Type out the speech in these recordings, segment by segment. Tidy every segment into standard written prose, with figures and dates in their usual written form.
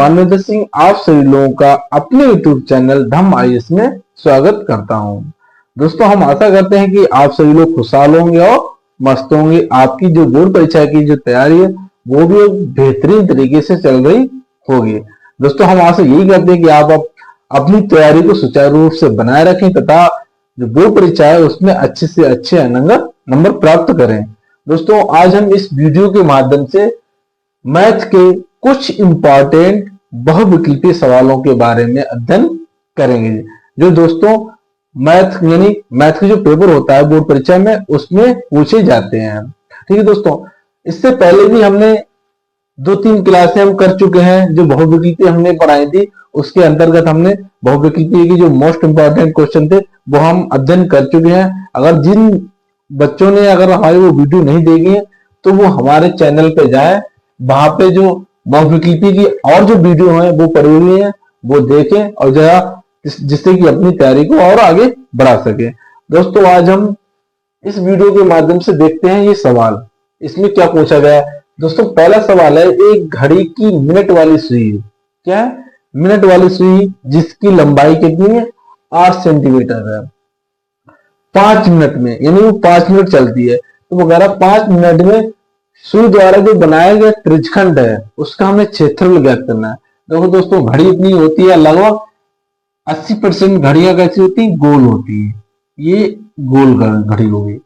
मानवेंद्र सिंह आप सभी लोगों का अपने YouTube चैनल धम आईएएस में स्वागत करता हूं। दोस्तों, हम आशा करते हैं कि आप सभी लोग खुशहाल होंगे और मस्त होंगे। आपकी जो बोर्ड परीक्षा की जो तैयारी है वो भी एक बेहतरीन तरीके से चल रही होगी। दोस्तों, हम आशा यही करते हैं कि आप अपनी तैयारी को सुचारू रूप से बनाए रखें तथा जो बोर्ड परीक्षा है उसमें अच्छे से अच्छे नंबर प्राप्त करें। दोस्तों, आज हम इस वीडियो के माध्यम से मैथ के कुछ इंपॉर्टेंट बहुविकल्पीय सवालों के बारे में अध्ययन करेंगे, जो दोस्तों मैथ के जो पेपर होता है बोर्ड परीक्षा में उसमें पूछे जाते हैं। ठीक है दोस्तों, इससे पहले भी हमने 2-3 क्लासें हम कर चुके हैं जो बहुविकल्पीय हमने पढ़ाई थी। उसके अंतर्गत हमने बहुविकल्पीय की जो मोस्ट इंपॉर्टेंट क्वेश्चन थे वो हम अध्ययन कर चुके हैं। अगर जिन बच्चों ने हमारी वो वीडियो नहीं देखी है तो वो हमारे चैनल पे जाए, वहां पे जो बहुविकल्पी की और जो वीडियो है वो पड़ी हुई है वो देखें और जरा जिससे कि अपनी तैयारी को और आगे बढ़ा सके। दोस्तों, आज हम इस वीडियो के माध्यम से देखते हैं ये सवाल। इसमें क्या पूछा गया है। दोस्तों, पहला सवाल है, एक घड़ी की मिनट वाली सुई। क्या है? मिनट वाली सुई जिसकी लंबाई कितनी है? 8 सेंटीमीटर है। 5 मिनट में, यानी वो 5 मिनट चलती है, तो वो कह रहा 5 मिनट में सुई द्वारा जो बनाया गया त्रिज्यखंड है उसका हमें क्षेत्रफल ज्ञात करना है। देखो दोस्तों, घड़ी इतनी होती है, लगभग 80% घड़ियां कैसी होती है? गोल होती है। ये गोल घड़ी होगी।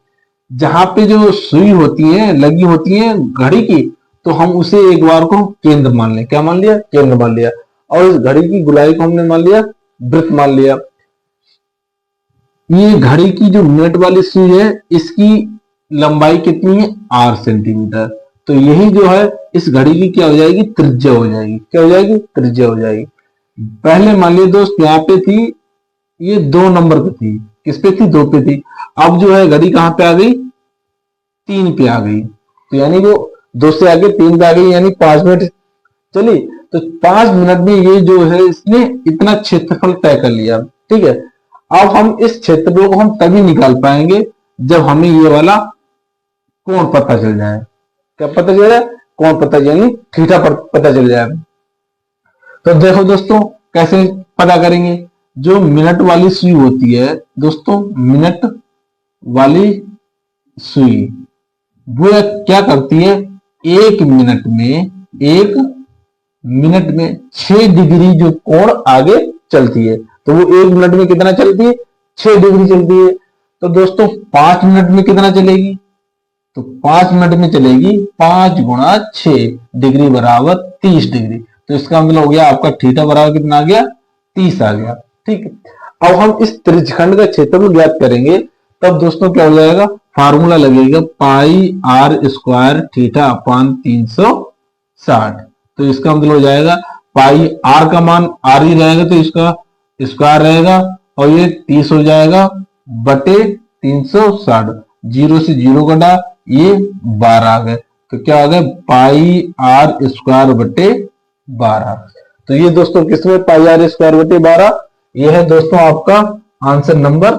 जहां पे जो सुई होती है, लगी होती है घड़ी की, तो हम उसे एक बार को केंद्र मान लें। क्या मान लिया? केंद्र मान लिया। और इस घड़ी की गोलाई को हमने मान लिया वृत्त मान लिया। ये घड़ी की जो मिनट वाली सुई है इसकी लंबाई कितनी है? 8 सेंटीमीटर। तो यही जो है इस घड़ी की क्या हो जाएगी? त्रिज्या हो जाएगी। क्या हो जाएगी? त्रिज्या हो जाएगी। पहले मान लीजिए दोस्त, यहाँ पे थी, ये 2 नंबर पे थी। किस पे थी? 2 पे थी। अब जो है घड़ी कहां पे आ गई? 3 पे आ गई। तो यानी वो 2 से आगे 3 पे आ गई, यानी 5 मिनट चली। तो 5 मिनट में ये जो है इसने इतना क्षेत्रफल तय कर लिया। ठीक है, अब हम इस क्षेत्रफल को हम तभी निकाल पाएंगे जब हमें ये वाला कोण पता चल जाए। क्या पता चल जाए? कोण पता, यानी थीटा पता चल जाए। तो देखो दोस्तों, कैसे पता करेंगे। जो मिनट वाली सुई होती है दोस्तों, मिनट वाली सुई वो क्या करती है? एक मिनट में 6 डिग्री जो कोण आगे चलती है। तो वो 1 मिनट में कितना चलती है? 6 डिग्री चलती है। तो दोस्तों 5 मिनट में कितना चलेगी? तो 5 मिनट में चलेगी 5 गुणा 6 डिग्री बराबर 30 डिग्री। तो इसका मतलब हो गया आपका थीटा बराबर कितना आ गया? 30 आ गया। ठीक है, अब हम इस त्रिज्यखंड का क्षेत्रफल ज्ञात करेंगे। तब दोस्तों क्या हो जाएगा? फार्मूला लगेगा पाई आर स्क्वायर थीटा अपान 360। तो इसका मतलब हो जाएगा पाई आर का मान आर ही रहेगा तो इसका स्क्वायर रहेगा और ये 30 हो जाएगा बटे 360। 0 से 0 कटा, ये 12 आ गए। तो क्या आ गया? पाई आर स्क्वायर बटे 12। तो ये दोस्तों किसमें पाई आर स्क्वायर बटे 12? ये है दोस्तों आपका आंसर नंबर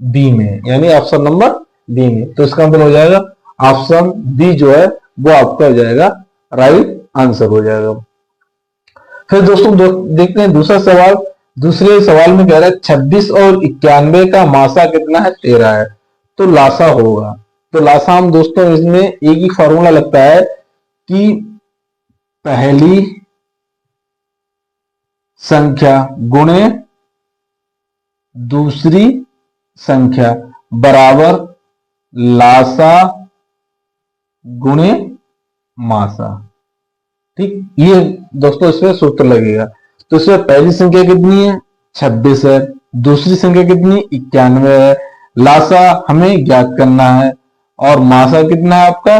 बी में, यानी ऑप्शन नंबर बी में। तो इसका मतलब हो जाएगा ऑप्शन बी जो है वो आपका हो जाएगा राइट आंसर हो जाएगा। फिर दोस्तों देखते हैं दूसरा सवाल। दूसरे सवाल में कह रहा है 26 और 91 का मासा कितना है? 13 है। तो लासा होगा। तो लासा हम दोस्तों इसमें एक ही फॉर्मूला लगता है कि पहली संख्या गुणे दूसरी संख्या बराबर लासा गुणे मासा। ठीक, ये दोस्तों इसमें सूत्र लगेगा। तो इसमें पहली संख्या कितनी है? 26 है। दूसरी संख्या कितनी? 91 है। लासा हमें ज्ञात करना है और मासा कितना है आपका?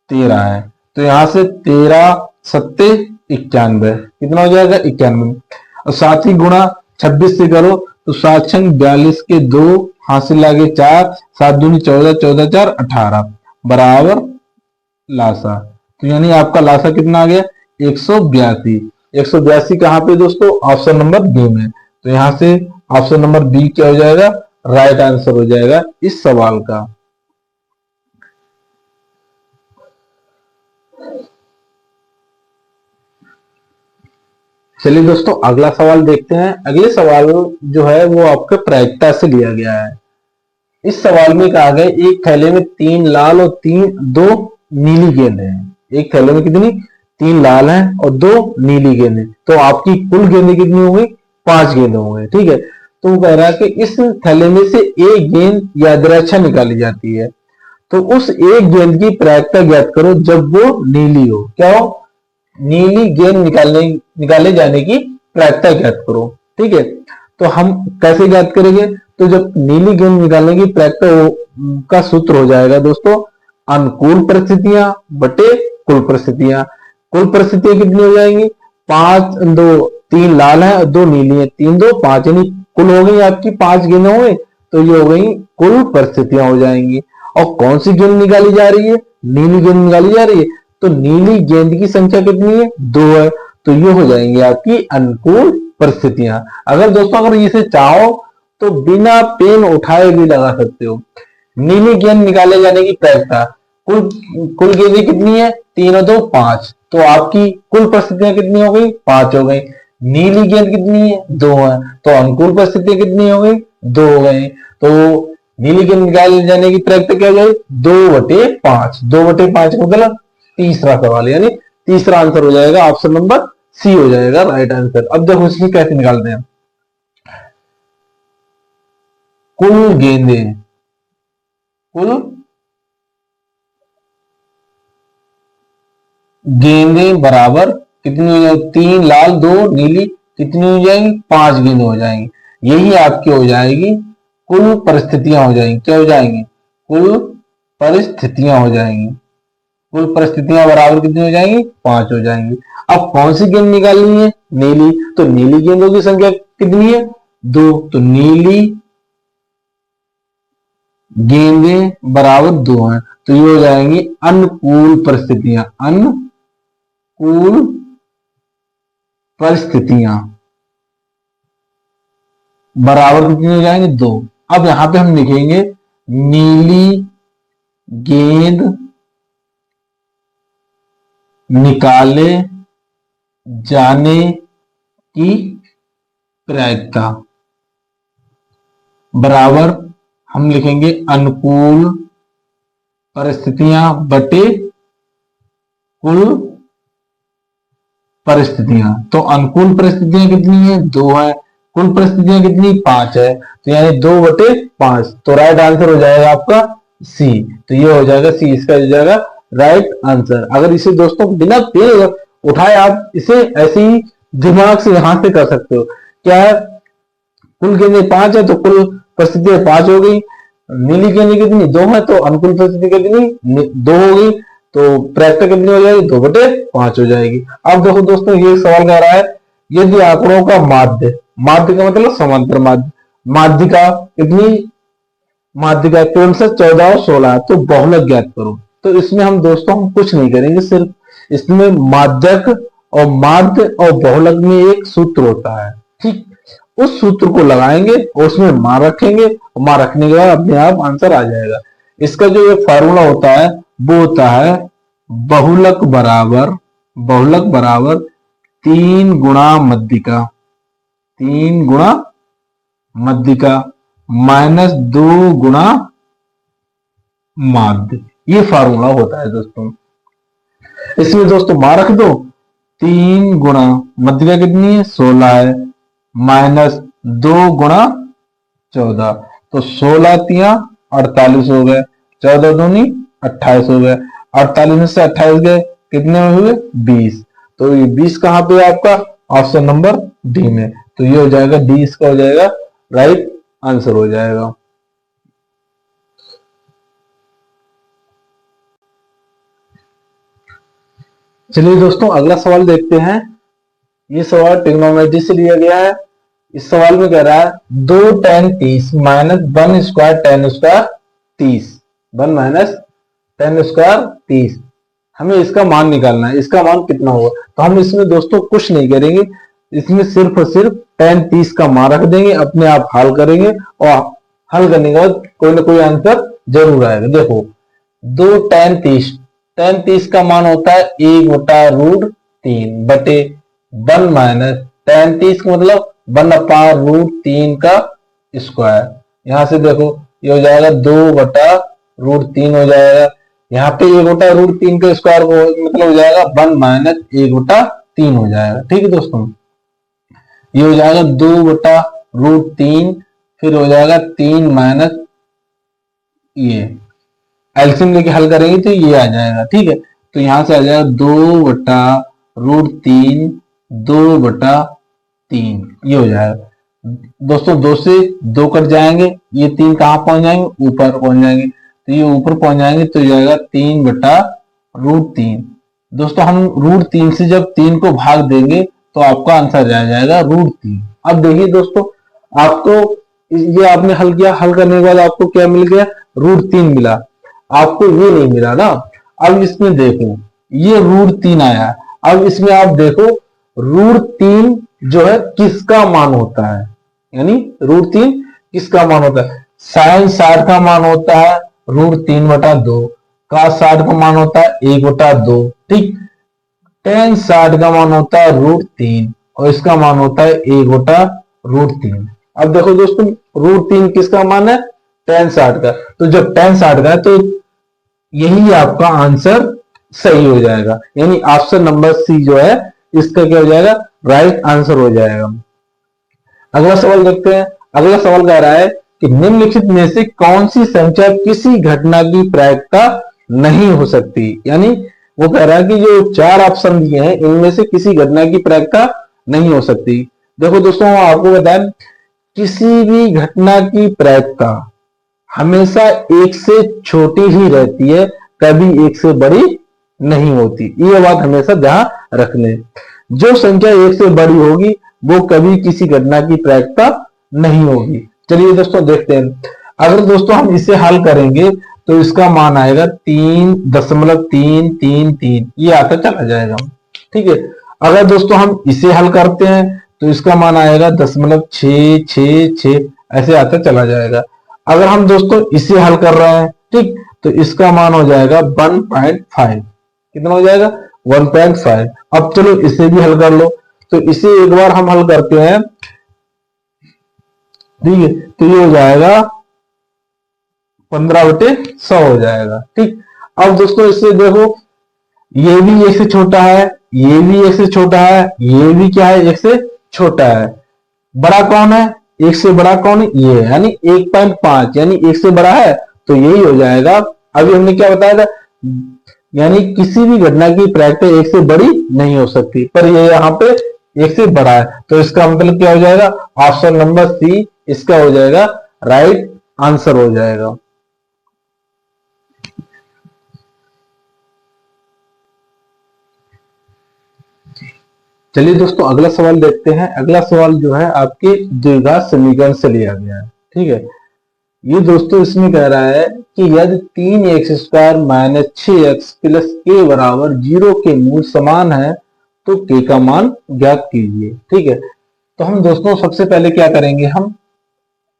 13 है। तो यहां से 13 सत्ते 91, कितना हो जाएगा? 91। और साथ ही गुणा 26 से करो तो 7 छंग 42 के 2 हासिल लागे 4, 7 दूनी 14, 14 4 18 बराबर लासा। तो यानी आपका लासा कितना आ गया? 182। 182 कहां पे दोस्तों? ऑप्शन नंबर बी में। तो यहां से ऑप्शन नंबर बी क्या हो जाएगा? राइट आंसर हो जाएगा इस सवाल का। चलिए दोस्तों अगला सवाल देखते हैं। अगले सवाल जो है वो आपके प्रायिकता से लिया गया है। इस सवाल में कहा गया एक थैले में 3 लाल और 2 नीली गेंद है। एक थैले में कितनी 3 लाल है और 2 नीली गेंद है, तो आपकी कुल गेंदें कितनी हो गई 5 गेंद हो गए। ठीक है, तो वो कह रहा है कि इस थैले में से एक गेंद यादृच्छा निकाली जाती है, तो उस एक गेंद की प्रायिकता ज्ञात करो जब वो नीली हो। क्या हो, नीली गेंद निकाले जाने की प्रायिकता ज्ञात करो। ठीक है, तो हम कैसे ज्ञात करेंगे, तो जब नीली गेंद निकालने की प्रायिकता का सूत्र हो जाएगा दोस्तों अनुकूल परिस्थितियां बटे कुल परिस्थितियां। कुल परिस्थितियां कितनी हो जाएंगी 5 2 3 लाल है और 2 नीली है, 3 2 5 यानी कुल हो गई आपकी 5 गेंदें हो गई, तो ये हो गई कुल परिस्थितियां हो जाएंगी। और कौन सी गेंद निकाली जा रही है, नीली गेंद निकाली जा रही है, तो नीली गेंद की संख्या कितनी है 2 है, तो ये हो जाएंगी आपकी अनुकूल परिस्थितियां। अगर दोस्तों अगर इसे चाहो तो बिना पेन उठाए भी लगा सकते हो। नीली गेंद निकाले जाने की प्रायिकता, कुल कुल गेंदें कितनी है 3 और 2 5, तो आपकी कुल परिस्थितियां कितनी हो गई 5 हो गई। नीली गेंद कितनी है 2 है, तो अनुकूल परिस्थितियां कितनी हो गई 2 हो गई। तो नीली गेंद निकाले जाने की प्रायिकता क्या हो जाएगी 2/5। 2/5 का मतलब तीसरा सवाल, यानी तीसरा आंसर हो जाएगा ऑप्शन नंबर सी हो जाएगा राइट आंसर। अब देखो इसमें कैसे निकालते हैं, कुल गेंदें, कुल गेंदें बराबर कितनी हो जाएगी 3 लाल 2 नीली, कितनी हो जाएंगी 5 गेंदें हो जाएंगी। यही आपकी हो जाएगी कुल परिस्थितियां हो जाएंगी। क्या हो जाएंगी कुल परिस्थितियां हो जाएंगी। कुल परिस्थितियां बराबर कितनी हो जाएंगी 5 हो जाएंगी। अब कौन सी गेंद निकालनी है नीली, तो नीली गेंदों की संख्या कितनी है 2, तो नीली गेंदें बराबर 2 हैं, तो ये हो जाएंगी अनुकूल परिस्थितियां। अनुकूल परिस्थितियां बराबर कितनी हो जाएंगी 2। अब यहां पे हम लिखेंगे नीली गेंद निकाले जाने की प्रायिकता बराबर हम लिखेंगे अनुकूल परिस्थितियां बटे कुल परिस्थितियां। तो अनुकूल परिस्थितियां कितनी है 2 है, कुल परिस्थितियां कितनी 5 है, तो यानी 2/5, तो राइट आंसर हो जाएगा आपका सी। तो ये हो जाएगा सी, इसका हो जाएगा राइट आंसर। अगर इसे दोस्तों बिना पेन उठाए आप इसे ऐसे ही दिमाग से यहां से कर सकते हो। क्या है, कुल गेंदें 5 है तो कुल परिस्थितियां 5 हो गई, नीली गेंदें कितनी 2 है, तो अनुकूल परिस्थिति कितनी 2 हो गई, तो प्रायिकता कितनी हो जाएगी 2/5 हो जाएगी। अब देखो दोस्तों ये सवाल कह रहा है यदि आंकड़ों का माध्य, माध्य का मतलब समांतर माध्य, माध्यिका कितनी, माध्यिका क्रमशः 14 और 16, तो बहुलक ज्ञात करो। तो इसमें हम दोस्तों हम कुछ नहीं करेंगे, सिर्फ इसमें माध्यक और माध्य और बहुलक में एक सूत्र होता है। ठीक, उस सूत्र को लगाएंगे और उसमें मान रखेंगे, और मान रखने के बाद अपने आप आंसर आ जाएगा। इसका जो ये फार्मूला होता है वो होता है बहुलक बराबर 3 गुणा मध्यिका, 3 गुणा मध्यिका माइनस 2 गुणा माध्य, ये फार्मूला होता है दोस्तों। इसमें दोस्तों मान रख दो 3 गुणा मध्यिका कितनी है 16 है, माइनस 2 गुणा 14, तो 16 तिया 48 हो गए, 14 दूनी 28 हो गए, 48 में से 28 गए कितने हुए 20, तो ये 20 कहां पे है आपका ऑप्शन नंबर डी में, तो ये हो जाएगा डी, इसका हो जाएगा राइट आंसर हो जाएगा। चलिए दोस्तों अगला सवाल देखते हैं। ये सवाल ट्रिग्नोमेट्री से लिया गया है। इस सवाल में कह रहा है 2 tan 30 minus 1 square tan square 30, 1 minus tan square 30, हमें इसका मान निकालना है। इसका मान कितना होगा, तो हम इसमें दोस्तों कुछ नहीं करेंगे, इसमें सिर्फ और सिर्फ tan 30 का मान रख देंगे, अपने आप हल करेंगे और हल करने के बाद कोई ना कोई आंसर जरूर आएगा। देखो 2 tan 30 का मान होता है 1/√3 बटे 1 माइनस टेन, 30 का मतलब 1/√3 का स्क्वायर। यहां से देखो ये हो जाएगा 2/√3 हो जाएगा। यहाँ पे 1/√3 का स्क्वायर मतलब हो जाएगा 1 माइनस 1/3 हो जाएगा। ठीक है दोस्तों, ये हो जाएगा 2/√3, फिर हो जाएगा 3 माइनस ये, एल्सियम लेके हल करेंगे तो ये आ जाएगा। ठीक है, तो यहां से आ जाएगा 2/√3, 2/3, ये हो जाएगा। दोस्तों 2 से 2 कट जाएंगे, ये 3 कहां पहुंच जाएंगे, ऊपर पहुंच जाएंगे, तो ये ऊपर पहुंच जाएंगे तो जाएगा 3/√3। दोस्तों हम √3 से जब 3 को भाग देंगे तो आपका आंसर आ जाएगा √3। अब देखिए दोस्तों, आपको ये आपने हल किया, हल करने के बाद आपको क्या मिल गया, √3 मिला, आपको ये नहीं मिला ना। अब इसमें देखो ये √3 आया, अब इसमें आप देखो √3 जो है किसका मान होता है, यानी √3 किसका मान होता है, साइन 60 का मान होता है √3/2, cos 60 का मान होता है 1/2, ठीक, tan 60 का मान होता है √3 और इसका मान होता है 1/√3। अब देखो दोस्तों √3 किसका मान है, tan 60 का, तो जब tan 60 का है तो यही आपका आंसर सही हो जाएगा, यानी ऑप्शन नंबर सी जो है इसका क्या हो जाएगा, राइट आंसर हो जाएगा। अगला सवाल देखते हैं। अगला सवाल कह रहा है कि निम्नलिखित में से कौन सी संख्या किसी घटना की प्रायिकता नहीं हो सकती, यानी वो कह रहा है कि जो 4 ऑप्शन दिए हैं इनमें से किसी घटना की प्रायिकता नहीं हो सकती। देखो दोस्तों आपको बताएं, किसी भी घटना की प्रायिकता हमेशा 1 से छोटी ही रहती है, कभी 1 से बड़ी नहीं होती। ये बात हमेशा ध्यान रखने, जो संख्या 1 से बड़ी होगी वो कभी किसी घटना की प्रायिकता नहीं होगी। चलिए दोस्तों देखते हैं, अगर दोस्तों हम इसे हल करेंगे तो इसका मान आएगा 3.333, ये आता चला जाएगा। ठीक है, अगर दोस्तों हम इसे हल करते हैं तो इसका मान आएगा 0.666, ऐसे आता चला जाएगा। अगर हम दोस्तों इसे हल कर रहे हैं, ठीक, तो इसका मान हो जाएगा 1.5, कितना हो जाएगा 1.5। अब चलो इसे भी हल कर लो, तो इसे एक बार हम हल करते हैं, ठीक है, तो ये हो जाएगा 15/100 हो जाएगा। ठीक, अब दोस्तों इससे देखो ये भी 1 से छोटा है, ये भी 1 से छोटा है, ये भी क्या है 1 से छोटा है, बड़ा कौन है, 1 से बड़ा कौन है, ये है, यानी 1.5, यानी 1 से बड़ा है तो यही हो जाएगा। अभी हमने क्या बताया था, यानी किसी भी घटना की प्रायिकता 1 से बड़ी नहीं हो सकती, पर ये यहाँ पे 1 से बड़ा है, तो इसका मतलब क्या हो जाएगा, ऑप्शन नंबर सी इसका हो जाएगा राइट आंसर हो जाएगा। चलिए दोस्तों अगला सवाल देखते हैं। अगला सवाल जो है आपके द्विघात समीकरण से लिया गया है। ठीक है, ये दोस्तों इसमें कह रहा है कि यदि 3x² माइनस 6x प्लस के बराबर 0 के मूल समान है तो k का मान ज्ञात कीजिए। ठीक है, तो हम दोस्तों सबसे पहले क्या करेंगे, हम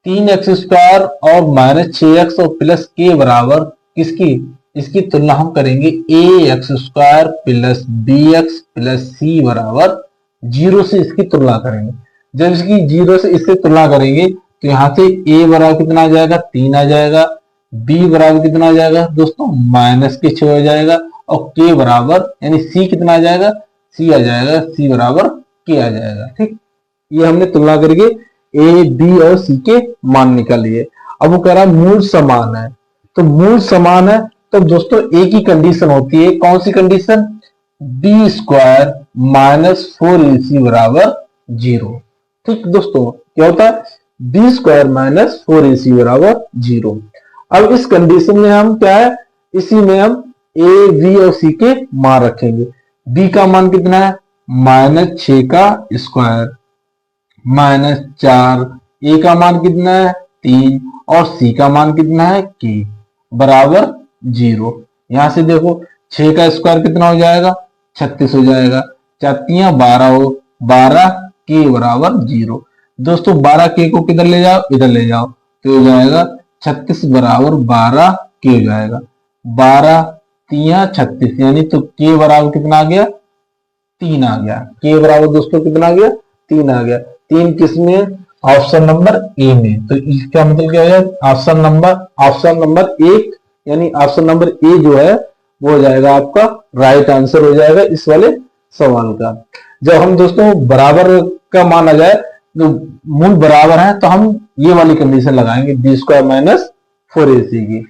3x² और माइनस 6x और प्लस के बराबर किसकी, इसकी तुलना हम करेंगे ax² plus bx plus c बराबर 0 से इसकी तुलना करेंगे। जब इसकी 0 से इससे तुलना करेंगे तो यहां से a बराबर कितना आ जाएगा 3 आ जाएगा, b बराबर कितना आ जाएगा दोस्तों -6 हो जाएगा, और k बराबर यानी c कितना आ जाएगा, c आ जाएगा, c बराबर k आ जाएगा। ठीक, ये हमने तुलना करके a b और c के मान निकालिए। अब वो कह रहा है मूल समान है, तो मूल समान है तो दोस्तों एक ही कंडीशन होती है, कौन सी कंडीशन, b² माइनस 4ac बराबर 0। ठीक दोस्तों, क्या होता है b² माइनस 4ac बराबर 0। अब इस कंडीशन में हम क्या है, इसी में हम a b और c के मान रखेंगे। b का मान कितना है -6 का स्क्वायर -4, a का मान कितना है 3 और c का मान कितना है k बराबर 0। यहां से देखो 6 का स्क्वायर कितना हो जाएगा 36 हो जाएगा, 4×3 = 12 k बराबर 0। दोस्तों 12 k को किधर ले जाओ, इधर ले जाओ, तो हो जाएगा 36 बराबर 12 k हो जाएगा, 12×3 = 36, यानी तो k बराबर कितना आ गया 3 आ गया। के बराबर दोस्तों कितना आ गया? 3 आ गया। 3 किस में? ऑप्शन नंबर ए में। तो इसका मतलब क्या है? ऑप्शन नंबर 1 यानी ऑप्शन नंबर ए जो है वो हो जाएगा आपका राइट आंसर हो जाएगा इस वाले सवाल का। जब हम दोस्तों बराबर का मान आ जाए, तो मूल बराबर है, तो हम ये वाली कंडीशन लगाएंगे बी स्क्वायर माइनस 4ac की।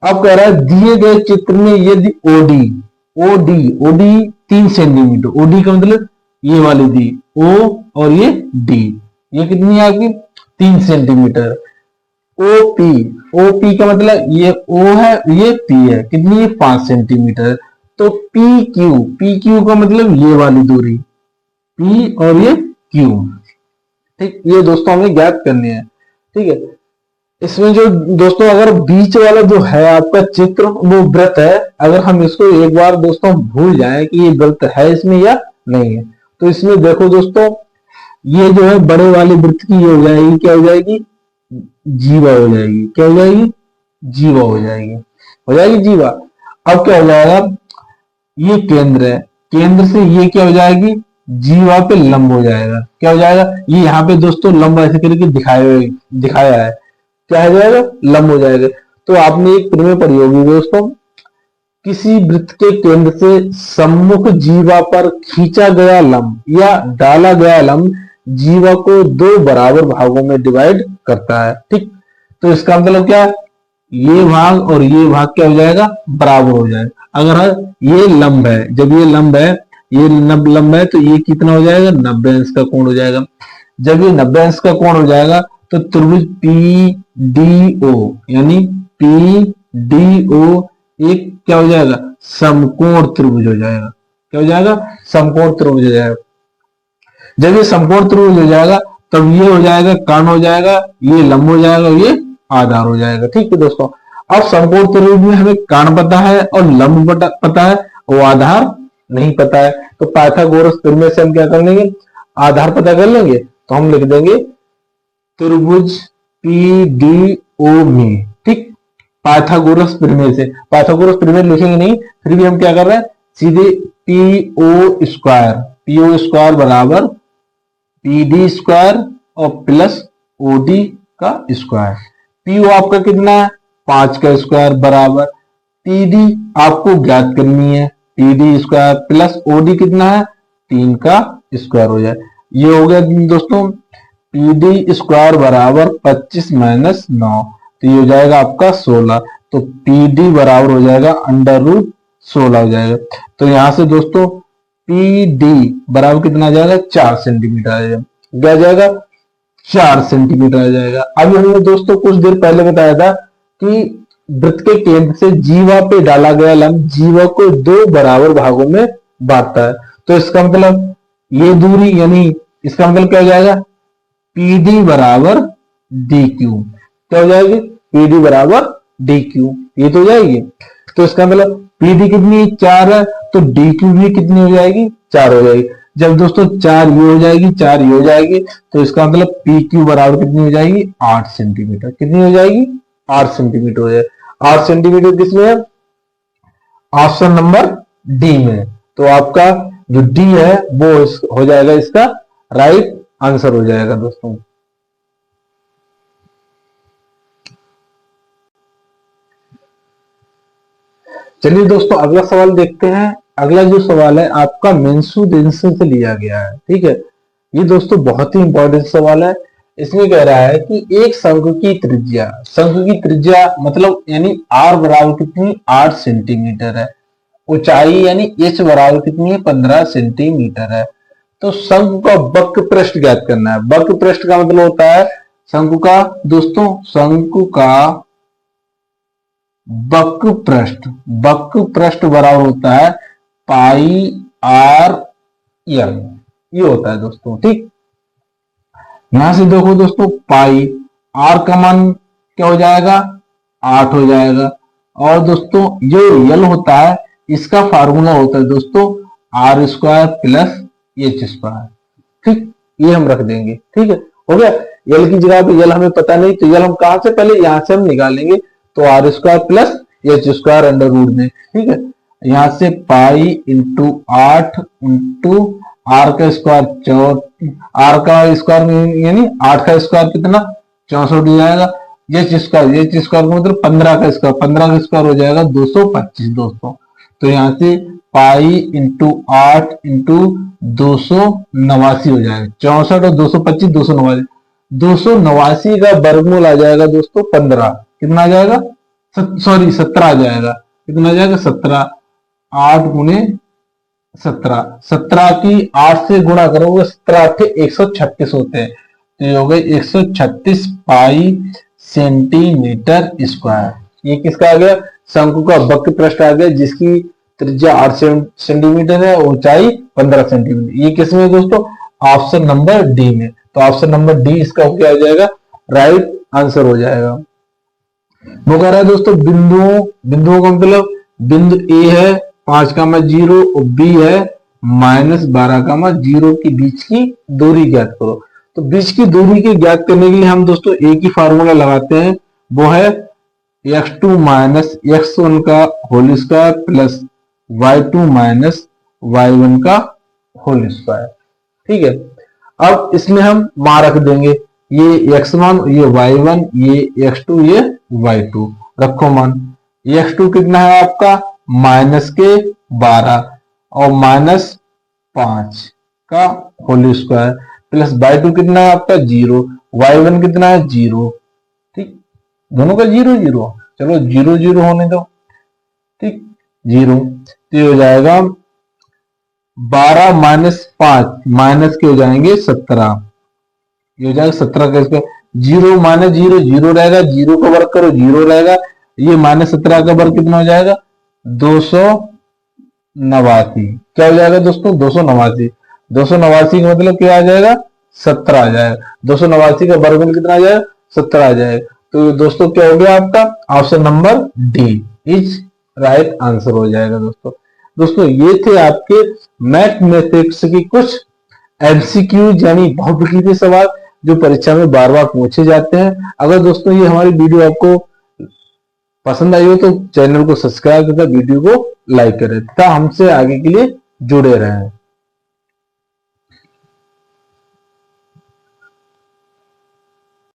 अब कह रहा है दिए गए चित्र में यदि OD OD OD 3 centimetre, OD का मतलब ये वाली दी ओ और ये डी, ये कितनी है आपकी? 3 सेंटीमीटर। ओपी ओपी का मतलब ये ओ है ये पी है, कितनी है? 5 सेंटीमीटर। तो पी क्यू का मतलब ये वाली दूरी पी और ये क्यू। ठीक, ये दोस्तों हमें ज्ञात करनी है। ठीक है, इसमें जो दोस्तों अगर बीच वाला जो है आपका चित्र वो वृत्त है, अगर हम इसको एक बार दोस्तों भूल जाएं कि ये वृत्त है इसमें या नहीं है, तो इसमें देखो दोस्तों ये जो है बड़े वाले वृत्त की ये हो जाएगी, क्या हो जाएगी? जीवा हो जाएगी। क्या हो जाएगी? जीवा हो जाएगी। हो जाएगी जीवा। अब क्या हो जाएगा? ये केंद्र है, केंद्र से ये क्या हो जाएगी? जीवा पे लंब हो जाएगा। क्या हो जाएगा? ये यहाँ पे दोस्तों लंब ऐसे करके दिखाया है, क्या हो जाएगा? लंब हो जाएगा। तो आपने एक प्रमेय पढ़ी होगी दोस्तों, किसी वृत्त के केंद्र से सम्मुख जीवा पर खींचा गया लंब या डाला गया लंब जीवा को 2 बराबर भागों में डिवाइड करता है। ठीक, तो इसका मतलब क्या? ये भाग और ये भाग क्या हो जाएगा? बराबर हो जाएगा। अगर ये लंब है, जब ये लंब है, ये लंब है, तो ये कितना हो जाएगा? 90 अंश का कोण हो जाएगा। जब ये 90 अंश का कोण हो जाएगा तो त्रिभुज पी डी ओ यानी पी डी ओ एक क्या हो जाएगा? समकोण त्रिभुज हो जाएगा। क्या हो जाएगा? समकोण त्रिभुज हो जाएगा। जब ये समकोण त्रिभुज हो जाएगा तब ये हो जाएगा कर्ण हो जाएगा, ये लंब हो जाएगा, ये आधार हो जाएगा। ठीक है दोस्तों, अब समकोण त्रिभुज में हमें कर्ण पता है और लंब पता है, वो आधार नहीं पता है। तो पाइथागोरस प्रमेय से हम क्या कर लेंगे? आधार पता कर लेंगे। तो हम लिख देंगे त्रिभुज पी डी ओ में। ठीक, पाइथागोरस प्रमेय से, पाइथागोरस प्रमेय लिखेंगे नहीं, फिर भी हम क्या कर रहे हैं? सीधे पी ओ स्क्वायर बराबर पी डी स्क्वायर और प्लस ओ डी का स्क्वायर। पी ओ आपका कितना है? 5 का स्क्वायर बराबर पी डी आपको ज्ञात करनी है, P D square plus O D कितना है? 3 का स्क्वायर हो जाए। ये हो गया दोस्तों पी डी स्क्वायर बराबर 25 माइनस 9, तो ये हो जाएगा आपका 16। तो पी डी बराबर हो जाएगा √16 हो जाएगा। तो यहां से दोस्तों पी डी बराबर कितना आ जाएगा? 4 सेंटीमीटर आ जाएगा। क्या जाएगा? 4 सेंटीमीटर आ जाएगा। अभी हमने दोस्तों कुछ देर पहले बताया था कि वृत्त के केंद्र से जीवा पे डाला गया लंब जीवा को 2 बराबर भागों में बांटता है। तो इसका मतलब ये दूरी यानी इसका मतलब क्या हो जाएगा? पी डी बराबर डी क्यू। क्या हो जाएगी? पी डी बराबर डी क्यू, ये तो हो जाएगी। तो इसका मतलब पी डी कितनी? 4 है, तो डी क्यू भी कितनी हो जाएगी? 4 हो जाएगी। जब दोस्तों 4 ये हो जाएगी, 4 ये हो जाएगी, तो इसका मतलब पी क्यू बराबर कितनी हो जाएगी? 8 सेंटीमीटर। कितनी हो जाएगी? 8 सेंटीमीटर हो जाएगी। 8 सेंटीमीटर किसमें है? ऑप्शन नंबर डी में। तो आपका जो डी है वो हो जाएगा इसका राइट आंसर हो जाएगा दोस्तों। चलिए दोस्तों अगला सवाल देखते हैं। अगला जो सवाल है आपका मेंसुरेशन से लिया गया है। ठीक है, ये दोस्तों बहुत ही इंपॉर्टेंट सवाल है। इसमें कह रहा है कि एक शंकु की त्रिज्या मतलब यानी आर बराबर कितनी? 8 सेंटीमीटर है। ऊंचाई यानी एच बराबर कितनी है? 15 सेंटीमीटर है। तो शंकु का वक्र पृष्ठ ज्ञात करना है। वक्र पृष्ठ का मतलब होता है शंकु का दोस्तों, शंकु का वक्र पृष्ठ बराबर होता है पाई आर एल, ये होता है दोस्तों। ठीक, यहां से देखो दोस्तों पाई आर का मान क्या हो जाएगा? 8 हो जाएगा। और दोस्तों जो यल होता है इसका फार्मूला होता है दोस्तों R square plus H square. ठीक, ये हम रख देंगे। ठीक है, हो गया। यल की जगह पे यल हमें पता नहीं, तो यल हम कहां से? पहले यहां से हम निकालेंगे, तो R square plus H square under root में। ठीक है, यहाँ से पाई इंटू 8 इंटू आर का स्क्वायर, आर का स्क्वायर यानी 8 का स्क्वायर कितना 64 हो जाएगा। एच स्क्वायर का मतलब 15 का स्क्वायर, 15 का स्क्वायर हो जाएगा 225 दोस्तों। तो यहाँ से पाई इंटू 8 इंटू 289 हो जाएगा। 64 और 225 289, 289 का वर्गमूल आ जाएगा दोस्तों 15। कितना आ जाएगा, सॉरी 17 आ जाएगा। कितना आ जाएगा 17, 8 गुणे 17, 17 की 8 से गुणा करोगे 17 8 136 होते हैं, तो ये हो गए 136 पाई सेंटीमीटर स्क्वायर। ये किसका आ गया, शंकु का वक्र पृष्ठ आ गया जिसकी त्रिज्या 8 सेंटीमीटर है, ऊंचाई 15 सेंटीमीटर। ये किसमें दोस्तों, ऑप्शन नंबर डी में। तो ऑप्शन नंबर डी इसका क्या हो जाएगा, राइट आंसर हो जाएगा। वो कह रहा है दोस्तों बिंदुओं का मतलब बिंदु ए है 5,0 और बी है -12,0 के बीच की दूरी ज्ञात करो। तो बीच की दूरी की ज्ञात करने के लिए हम दोस्तों एक ही फार्मूला लगाते हैं, वो है x2 माइनस x1 का whole square plus y2 minus y1 का होल स्क्वायर। ठीक है, अब इसमें हम मान रख देंगे, ये x1 ये y1 ये x2 ये y2 रखो मान। x2 कितना है आपका -12 और -5 का होल स्क्वायर प्लस y2 कितना है आपका 0, y1 कितना है 0। ठीक, दोनों का 0 0, चलो 0 0 होने दो। ठीक, 0, तो ये हो जाएगा 12 -5 माइनस के हो जाएंगे 17, ये हो जाएगा 17 का स्क्वायर। 0 माइनस 0 0 रहेगा, 0 का वर्ग करो 0 रहेगा, ये -17 का वर्ग कितना हो जाएगा 289। क्या हो जाएगा दोस्तों 289, 289 का मतलब क्या आ जाएगा 17 आ जाएगा। 289 का वर्गमूल कितना आ जाएगा 17 आ जाएगा। तो दोस्तों क्या हो गया आपका option number D is right answer हो जाएगा दोस्तों। दोस्तों ये थे आपके मैथमेटिक्स की कुछ एमसीक्यूज यानी बहुविकल्पीय सवाल जो परीक्षा में बार बार पूछे जाते हैं। अगर दोस्तों ये हमारी वीडियो आपको पसंद आई हो तो चैनल को सब्सक्राइब तथा वीडियो को लाइक करें तथा हमसे आगे के लिए जुड़े रहें।